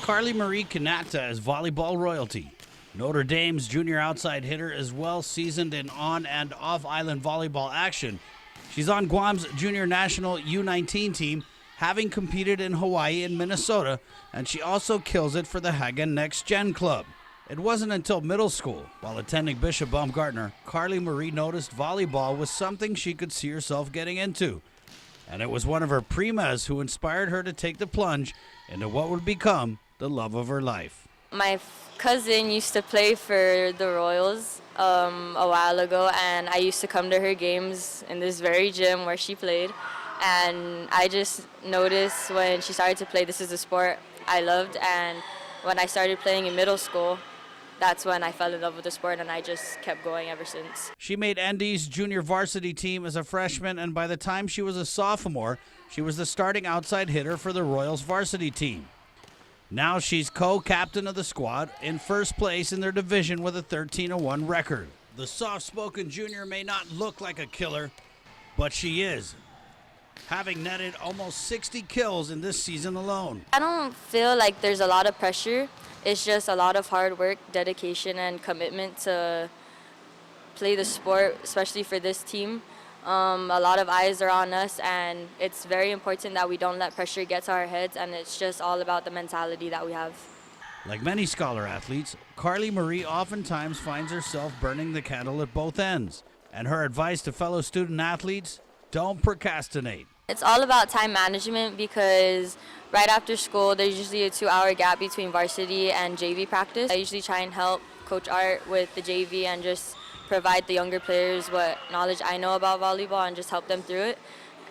Carlie Marie Quinata is volleyball royalty. Notre Dame's junior outside hitter is well seasoned in on and off island volleyball action. She's on Guam's junior national U19 team, having competed in Hawaii and Minnesota, and she also kills it for the Hagen Next Gen Club. It wasn't until middle school, while attending Bishop Baumgartner, Carlie Marie noticed volleyball was something she could see herself getting into. And it was one of her primas who inspired her to take the plunge into what would become the love of her life. My cousin used to play for the Royals a while ago, and I used to come to her games in this very gym where she played. And I just noticed when she started to play, this is a sport I loved, and when I started playing in middle school, that's when I fell in love with the sport, and I just kept going ever since. She made ND's junior varsity team as a freshman, and by the time she was a sophomore, she was the starting outside hitter for the Royals varsity team. Now she's co-captain of the squad, in first place in their division with a 13-1 record. The soft-spoken junior may not look like a killer, but she is, having netted almost 60 kills in this season alone. I don't feel like there's a lot of pressure. It's just a lot of hard work, dedication, and commitment to play the sport, especially for this team. A lot of eyes are on us, and it's very important that we don't let pressure get to our heads, and it's just all about the mentality that we have. Like many scholar athletes, Carlie Marie oftentimes finds herself burning the candle at both ends. And her advice to fellow student athletes, don't procrastinate. It's all about time management, because right after school there's usually a 2-hour gap between varsity and JV practice. I usually try and help Coach Art with the JV and just provide the younger players what knowledge I know about volleyball and just help them through it.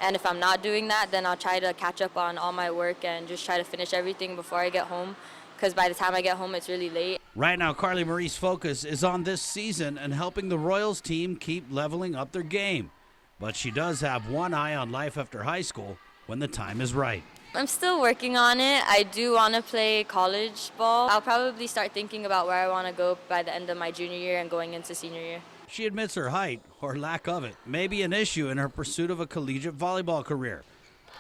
And if I'm not doing that, then I'll try to catch up on all my work and just try to finish everything before I get home, because by the time I get home it's really late. Right now, Carlie Marie's focus is on this season and helping the Royals team keep leveling up their game. But she does have one eye on life after high school when the time is right. I'm still working on it. I do want to play college ball. I'll probably start thinking about where I want to go by the end of my junior year and going into senior year. She admits her height, or lack of it, may be an issue in her pursuit of a collegiate volleyball career.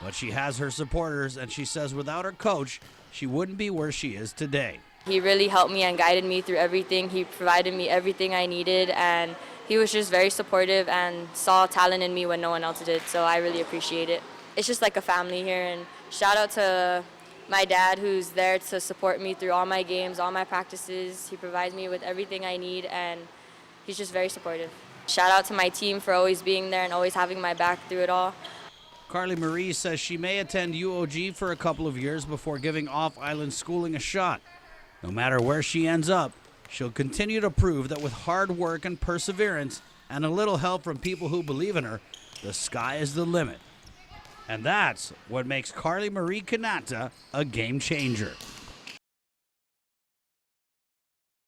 But she has her supporters, and she says without her coach, she wouldn't be where she is today. He really helped me and guided me through everything. He provided me everything I needed, and he was just very supportive and saw talent in me when no one else did, so I really appreciate it. It's just like a family here, and shout out to my dad, who's there to support me through all my games, all my practices. He provides me with everything I need, and he's just very supportive. Shout out to my team for always being there and always having my back through it all. Carlie Marie says she may attend UOG for a couple of years before giving off-island schooling a shot. No matter where she ends up, she'll continue to prove that with hard work and perseverance and a little help from people who believe in her, the sky is the limit. And that's what makes Carlie Marie Quinata a game changer.